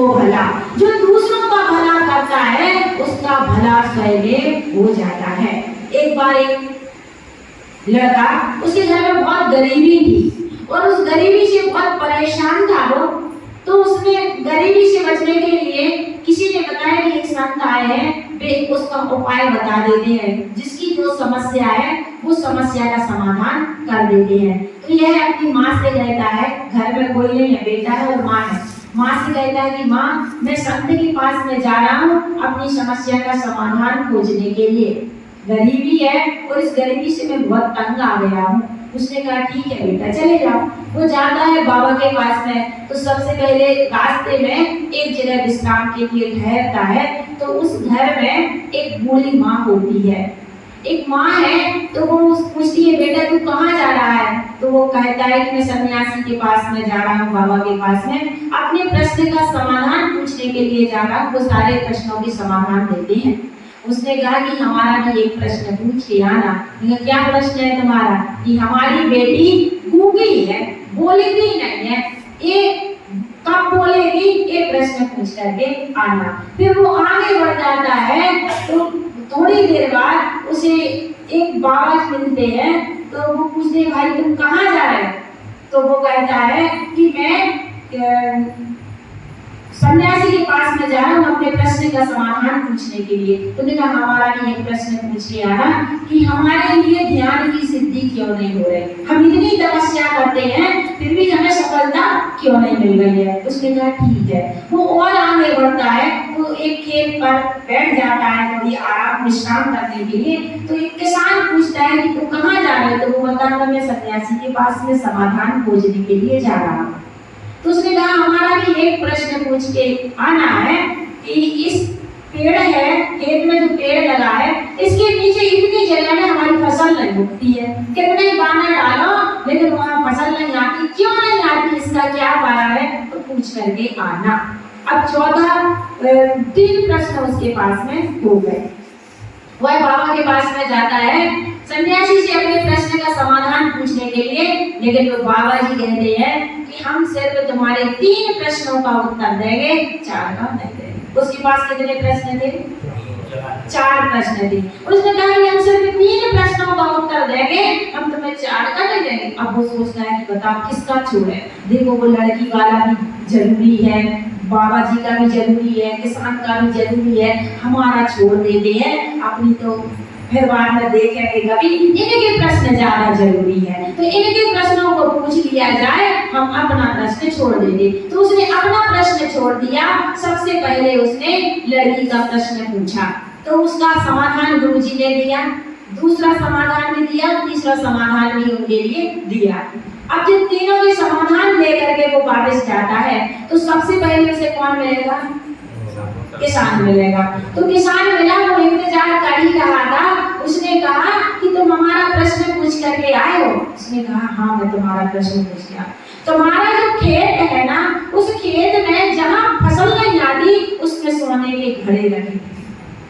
वो भला। जो दूसरों का भला करता है उसका भला स्वयं हो जाता है। एक बार एक लड़का, उसके घर में बहुत गरीबी थी और उस गरीबी से बहुत परेशान था वो। तो उसने गरीबी से बचने के लिए किसी ने बताया कि एक संत आए हैं, वे उसका उपाय बता देते हैं, जिसकी जो समस्या है वो समस्या का समाधान कर देते हैं। तो यह अपनी माँ से कहता है, घर में कोई नहीं है, बेटा है और माँ है। माँ से कहता है कि माँ, मैं संत के पास में जा रहा हूँ अपनी समस्या का समाधान खोजने के लिए। गरीबी है और इस गरीबी से मैं बहुत तंग आ गया हूँ। उसने कहा ठीक है बेटा, चले जाओ। वो जाता है बाबा के पास में। तो सबसे पहले रास्ते में एक जगह विश्राम के लिए ठहरता है। तो उस घर में एक बूढ़ी माँ होती है, एक माँ है। तो वो पूछती है, बेटा तू कहाँ जा रहा है? तो वो कहता है कि मैं सन्यासी के पास में जा रहा हूँ, बाबा के पास में अपने प्रश्न का समाधान पूछने के लिए जा रहा हूँ। वो सारे प्रश्नों के समाधान देते हैं। उसने कहा कि हमारा भी एक प्रश्न पूछ के आना। क्या प्रश्न है तुम्हारा? कि हमारी बेटी गूंगी है, बोलती नहीं है, ये कब बोलेगी? ये प्रश्न पूछ करके आना। फिर वो आगे बढ़ जाता है। तो थोड़ी देर बाद उसे एक बाबा मिलते हैं। तो वो पूछते हैं, भाई तुम कहाँ जा रहे हो? तो वो कहता है कि मैं सन्यासी के पास में जा रहा हूँ अपने प्रश्न का समाधान पूछने के लिए। उन्होंने कहा हमारा भी एक प्रश्न पूछ के आना कि हमारे लिए ध्यान की सिद्धि क्यों नहीं हो रही? हम इतनी तपस्या करते हैं फिर भी हमें सफलता क्यों नहीं मिल रही है? उसने कहा ठीक है। वो और आगे बढ़ता है। तो एक खेत पर बैठ जाता है थोड़ी आराम विश्राम करने के लिए। तो एक किसान पूछता है कि तुम कहाँ जा रहे हो? तो वो बताता मैं सन्यासी के पास में समाधान खोजने के लिए जा रहा हूँ। तो उसने कहा हमारा भी एक प्रश्न पूछ के आना है कि इस पेड़ है, खेत में जो पेड़ लगा है, इसके नीचे इतनी जगह में हमारी फसल नहीं उगती है, कितने दाना डालो लेकिन वहाँ फसल नहीं आती, क्यों नहीं आती? इसका क्या कारण है? तो पूछ करके आना। अब 3 प्रश्न उसके पास में हो गए। वह बाबा के पास में जाता है सन्यासी से अपने प्रश्न का समाधान पूछने के लिए। लेकिन वो बाबा जी कहते हैं कि हम सिर्फ तुम्हारे 3 प्रश्नों का उत्तर देंगे, 4 का नहीं देंगे। उसके पास कितने प्रश्न थे? 4 प्रश्न थे। उसने कहा कि हम सिर्फ 3 प्रश्नों का उत्तर देंगे, हम तुम्हें 4 का नहीं देंगे। अब वो सोचता है कि बताओ किसका छोड़े? देखो वो लड़की वाला भी जरूरी है, बाबा जी का भी जरूरी है, किसान का भी जरूरी है, हमारा छोड़ देते हैं अपनी। तो फिर बाद में देखेंगे कभी, इनके प्रश्न ज्यादा जरूरी है तो इनके प्रश्नों को पूछ लिया जाए, हम अपना प्रश्न छोड़ देंगे। तो उसने अपना प्रश्न छोड़ दिया। सबसे पहले उसने लड़की का प्रश्न पूछा तो उसका समाधान गुरुजी ने दिया, दूसरा समाधान भी दिया, तीसरा समाधान भी उनके लिए दिया। अब जब तीनों के समाधान लेकर के वो वापस जाता है तो सबसे पहले उसे कौन मिलेगा? किसान मिलेगा। तो किसान मिला, वो इंतजार कर ही रहा था। उसने कहा कि तुम हमारा प्रश्न पूछ करके आए हो? उसने कहा हाँ मैं तुम्हारा प्रश्न पूछ के आया। तुम्हारा जो खेत है ना, उस खेत में जहाँ फसल नहीं आती उसमें सोने के घड़े लगे।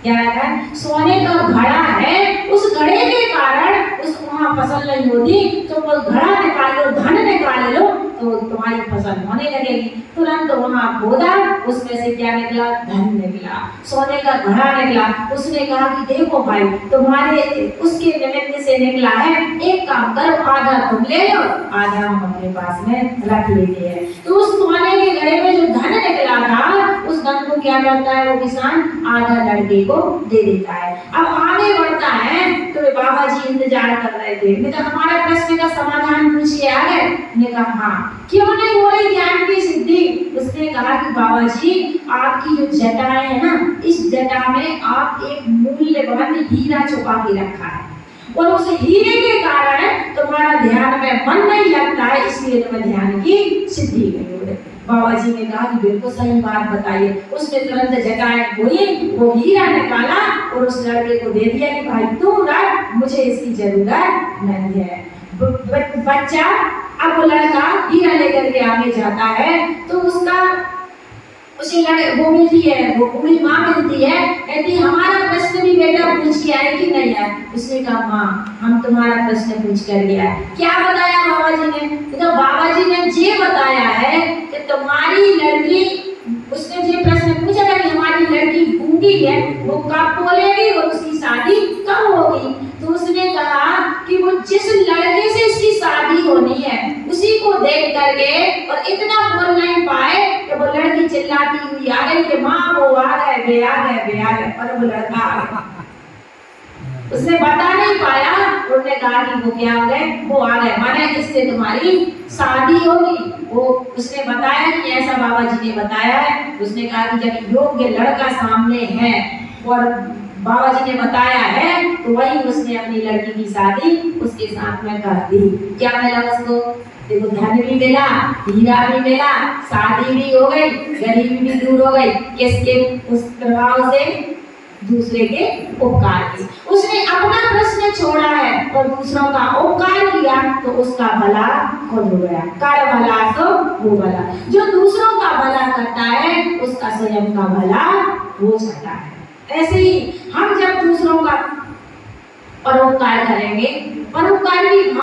क्या है? सोने का घड़ा है। उस घड़े के कारण उस वहाँ फसल नहीं होती, तो वो घड़ा निकाल लो, धन निकाल लो तो तुम्हारी फसल होने लगेगी। तुरंत वहाँ खोदा, उसमें से क्या निकला? धन निकला, सोने का घड़ा निकला। उसने कहा कि देखो भाई तुम्हारे उसके निमित्त से निकला है, एक काम करो आधा तुम ले लो, आधा हम अपने पास में रख लेते हैं। तो उस सोने के घड़े में जो धन निकला था उस धन को क्या करता है वो किसान? आधा लड़के को दे देता है। अब आगे बढ़ता है तो बाबा जी इंतजार कर रहे थे। मैं तो हमारा प्रश्न का समाधान पूछ के आ गए। ने कहा हाँ, क्यों नहीं हो रही ज्ञान की सिद्धि? उसने कहा कि बाबा जी आपकी जो जटाएं है ना, इस जटा में आप एक मूल्यवान हीरा छुपा के रखा है और उस हीरे के कारण तुम्हारा ध्यान में मन नहीं लगता है, इसलिए तुम्हें ध्यान की सिद्धि नहीं हो रही। बाबा जी ने कहा कि बिल्कुल सही बात बताइए। उसने तुरंत जटाएं खोली, वो हीरा निकाला और उस लड़के को दे दिया कि भाई तू रख, मुझे इसकी जरूरत नहीं है। बच्चा अब वो लड़का हीरा लेकर के आगे जाता है तो उसका उसे वो मिलती है, वो पूरी माँ मिलती है, कहती हमारा प्रश्न भी बेटा पूछ के आए कि नहीं आए? उसने कहा माँ हम तुम्हारा प्रश्न पूछ कर गया। क्या बताया बाबा जी ने? तो बाबा जी ने ये बताया है कि तुम्हारी लड़की, उसने ये लड़की है वो कब बोलेगी और उसकी शादी कब होगी। तो उसने कहा कि वो जिस लड़के से उसकी शादी होनी है उसी को देख करके और इतना बोल नहीं पाए कि वो लड़की चिल्लाती हुई आ गई कि माँ वो आ गए वे आ गए वे आ गए, और वो लड़का आ गया। उसने बता नहीं पाया, उन्होंने कहा कि वो क्या हो गए, वो आ गए, माने इससे तुम्हारी शादी होगी। वो उसने बताया कि ऐसा बाबा जी ने बताया है। उसने कहा कि जब योग्य लड़का सामने है और बाबा जी ने बताया है तो वही उसने अपनी लड़की की शादी उसके साथ में कर दी। क्या मिला उसको? देखो, धन भी मिला, हीरा भी मिला, शादी भी हो गई, गरीबी भी दूर हो गई। किसके? उस प्रभाव से, दूसरे के उपकार के। उसने अपना प्रश्न छोड़ा है और दूसरों का उपकार किया तो उसका भला खुद हो गया। कर भला सो हो भला। जो दूसरों का भला करता है उसका स्वयं का भला हो जाता है। ऐसे ही हम जब दूसरों का परोपकार करेंगे, परोपकार की